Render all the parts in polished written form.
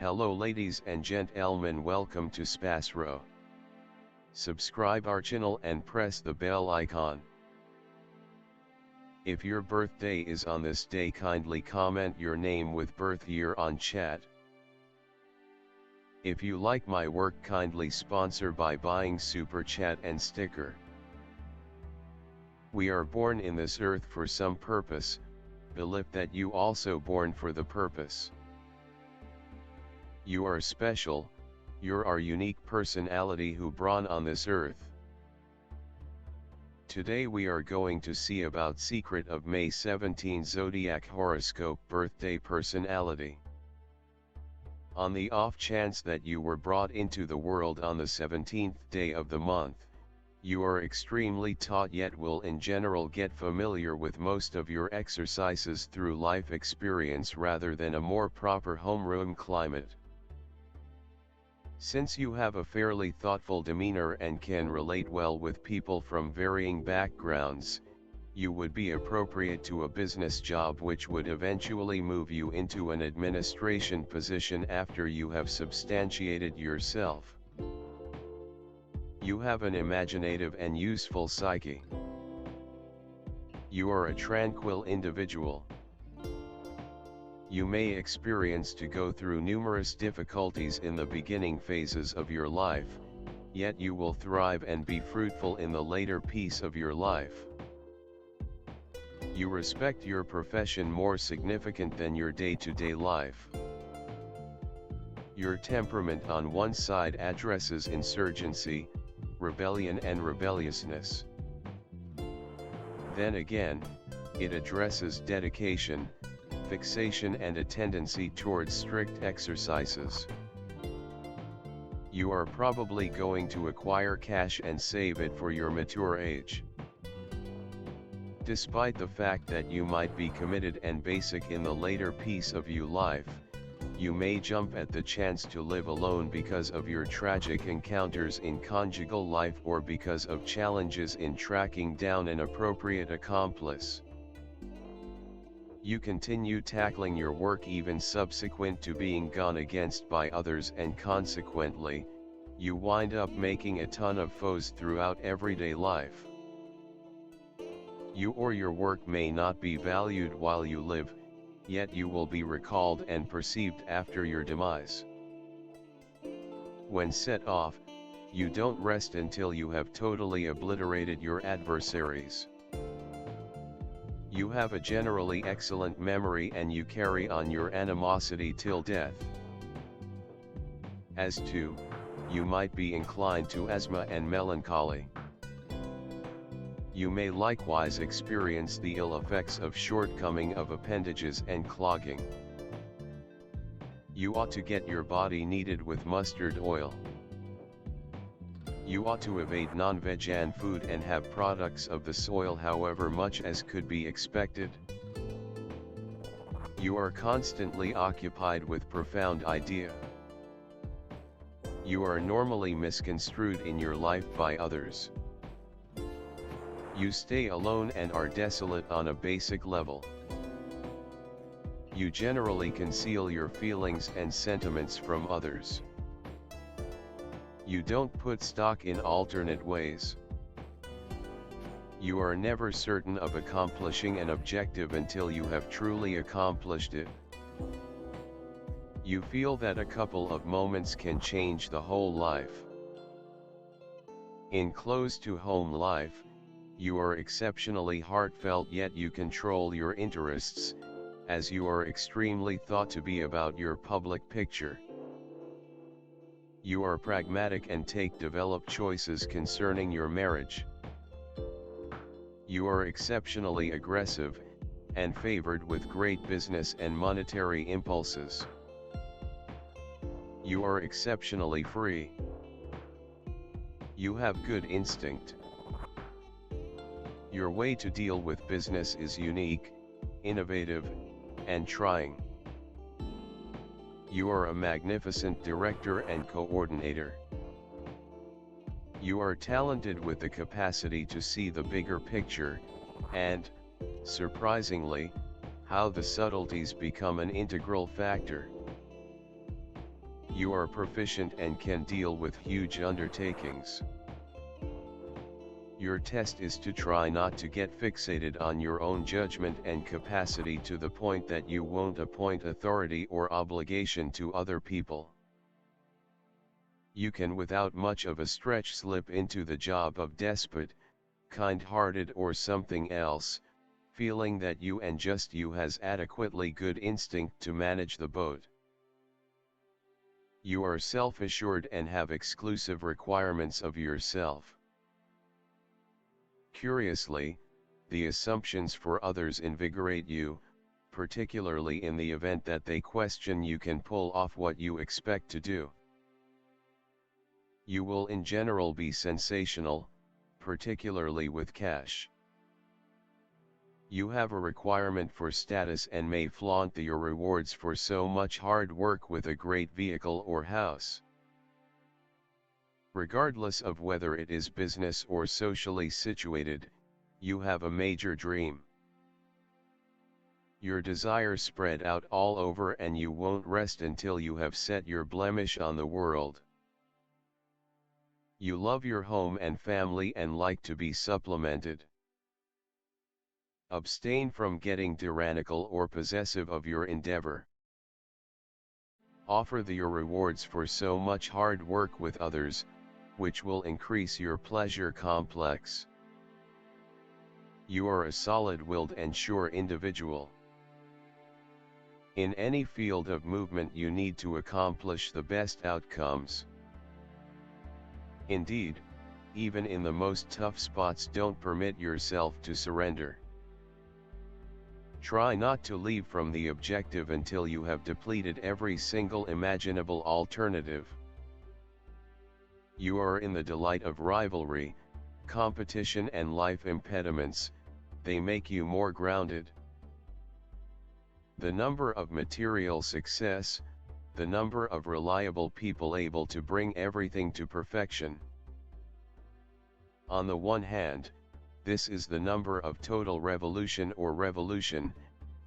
Hello ladies and gentlemen, welcome to SPASRO. Subscribe our channel and press the bell icon. If your birthday is on this day, kindly comment your name with birth year on chat. If you like my work, kindly sponsor by buying super chat and sticker. We are born in this earth for some purpose, believe that you also born for the purpose. You are special, you're our unique personality who born on this earth. Today we are going to see about secret of May 17 Zodiac horoscope birthday personality. On the off chance that you were brought into the world on the 17th day of the month, you are extremely taught yet will in general get familiar with most of your exercises through life experience rather than a more proper homeroom climate. Since you have a fairly thoughtful demeanor and can relate well with people from varying backgrounds, you would be appropriate to a business job which would eventually move you into an administration position after you have substantiated yourself. You have an imaginative and useful psyche. You are a tranquil individual. You may experience to go through numerous difficulties in the beginning phases of your life, yet you will thrive and be fruitful in the later piece of your life. You respect your profession more significant than your day-to-day life. Your temperament on one side addresses insurgency, rebellion and rebelliousness. Then again, it addresses dedication, fixation and a tendency towards strict exercises. You are probably going to acquire cash and save it for your mature age. Despite the fact that you might be committed and basic in the later piece of your life, you may jump at the chance to live alone because of your tragic encounters in conjugal life or because of challenges in tracking down an appropriate accomplice. You continue tackling your work even subsequent to being gone against by others, and consequently, you wind up making a ton of foes throughout everyday life. You or your work may not be valued while you live, yet you will be recalled and perceived after your demise. When set off, you don't rest until you have totally obliterated your adversaries. You have a generally excellent memory and you carry on your animosity till death. As to, you might be inclined to asthma and melancholy. You may likewise experience the ill effects of shortcoming of appendages and clogging. You ought to get your body kneaded with mustard oil. You ought to evade non-vegan food and have products of the soil however much as could be expected. You are constantly occupied with profound idea. You are normally misconstrued in your life by others. You stay alone and are desolate on a basic level. You generally conceal your feelings and sentiments from others. You don't put stock in alternate ways. You are never certain of accomplishing an objective until you have truly accomplished it. You feel that a couple of moments can change the whole life. In close to home life, you are exceptionally heartfelt yet you control your interests, as you are extremely thought to be about your public picture. You are pragmatic and take developed choices concerning your marriage. You are exceptionally aggressive, and favored with great business and monetary impulses. You are exceptionally free. You have good instinct. Your way to deal with business is unique, innovative, and trying. You are a magnificent director and coordinator. You are talented with the capacity to see the bigger picture, and, surprisingly, how the subtleties become an integral factor. You are proficient and can deal with huge undertakings. Your test is to try not to get fixated on your own judgment and capacity to the point that you won't appoint authority or obligation to other people. You can without much of a stretch slip into the job of despot, kind-hearted or something else, feeling that you and just you has adequately good instinct to manage the boat. You are self-assured and have exclusive requirements of yourself. Curiously, the assumptions for others invigorate you, particularly in the event that they question you can pull off what you expect to do. You will in general be sensational, particularly with cash. You have a requirement for status and may flaunt your rewards for so much hard work with a great vehicle or house. Regardless of whether it is business or socially situated, you have a major dream. Your desires spread out all over and you won't rest until you have set your blemish on the world. You love your home and family and like to be supplemented. Abstain from getting tyrannical or possessive of your endeavor. Offer your rewards for so much hard work with others, which will increase your pleasure complex. You are a solid-willed and sure individual. In any field of movement you need to accomplish the best outcomes. Indeed, even in the most tough spots don't permit yourself to surrender. Try not to leave from the objective until you have depleted every single imaginable alternative. You are in the delight of rivalry, competition and life impediments, they make you more grounded. The number of material success, the number of reliable people able to bring everything to perfection. On the one hand, this is the number of total revolution or revolution,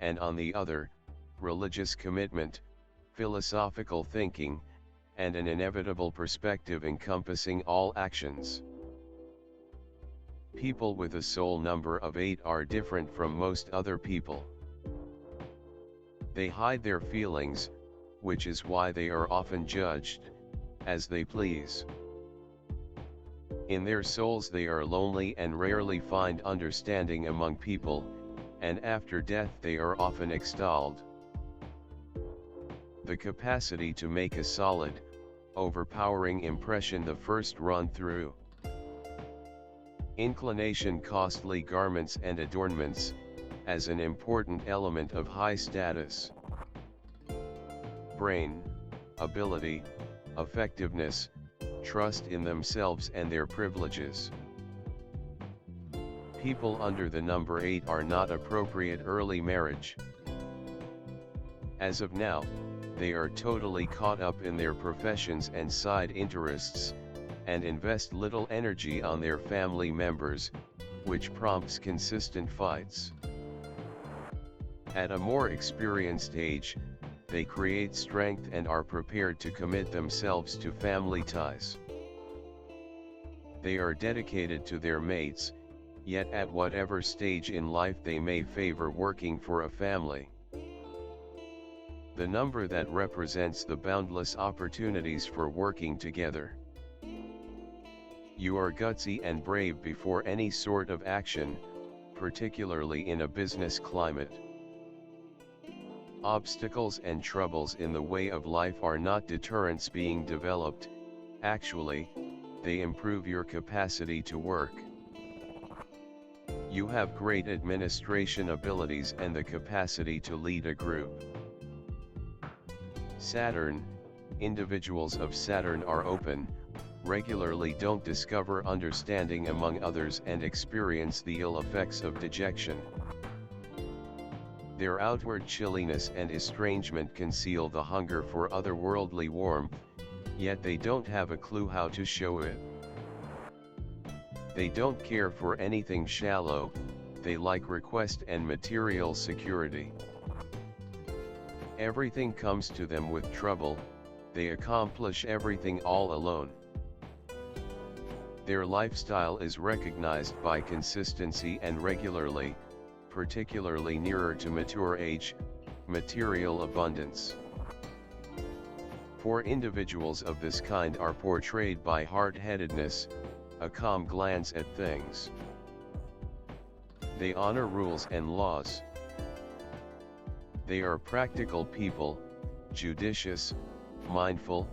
and on the other, religious commitment, philosophical thinking, and an inevitable perspective encompassing all actions. People with a soul number of 8 are different from most other people. They hide their feelings, which is why they are often judged, as they please. In their souls they are lonely and rarely find understanding among people, and after death they are often extolled. The capacity to make a solid, overpowering impression the first run through. Inclination costly garments and adornments, as an important element of high status. Brain, ability, effectiveness, trust in themselves and their privileges. People under the number 8 are not appropriate early marriage. As of now, they are totally caught up in their professions and side interests, and invest little energy on their family members, which prompts consistent fights. At a more experienced age, they create strength and are prepared to commit themselves to family ties. They are dedicated to their mates, yet at whatever stage in life they may favor working for a family. The number that represents the boundless opportunities for working together. You are gutsy and brave before any sort of action, particularly in a business climate. Obstacles and troubles in the way of life are not deterrents being developed, actually, they improve your capacity to work. You have great administration abilities and the capacity to lead a group. Saturn, individuals of Saturn are open, regularly don't discover understanding among others and experience the ill effects of dejection. Their outward chilliness and estrangement conceal the hunger for otherworldly warmth, yet they don't have a clue how to show it. They don't care for anything shallow, they like request and material security. Everything comes to them with trouble, they accomplish everything all alone. Their lifestyle is recognized by consistency and regularly, particularly nearer to mature age, material abundance. For individuals of this kind are portrayed by hard-headedness, a calm glance at things. They honor rules and laws. They are practical people, judicious, mindful,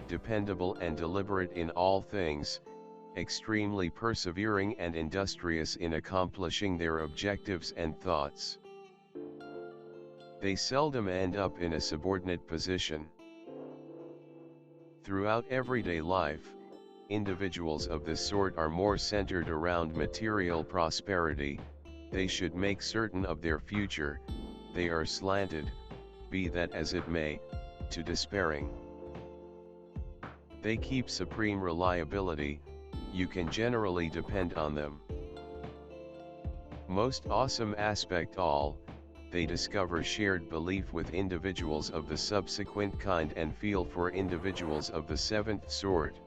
dependable and deliberate in all things, extremely persevering and industrious in accomplishing their objectives and thoughts. They seldom end up in a subordinate position. Throughout everyday life, individuals of this sort are more centered around material prosperity. They should make certain of their future. They are slanted, be that as it may, to despairing. They keep supreme reliability. You can generally depend on them. Most awesome aspect all, they discover shared belief with individuals of the subsequent kind and feel for individuals of the seventh sort.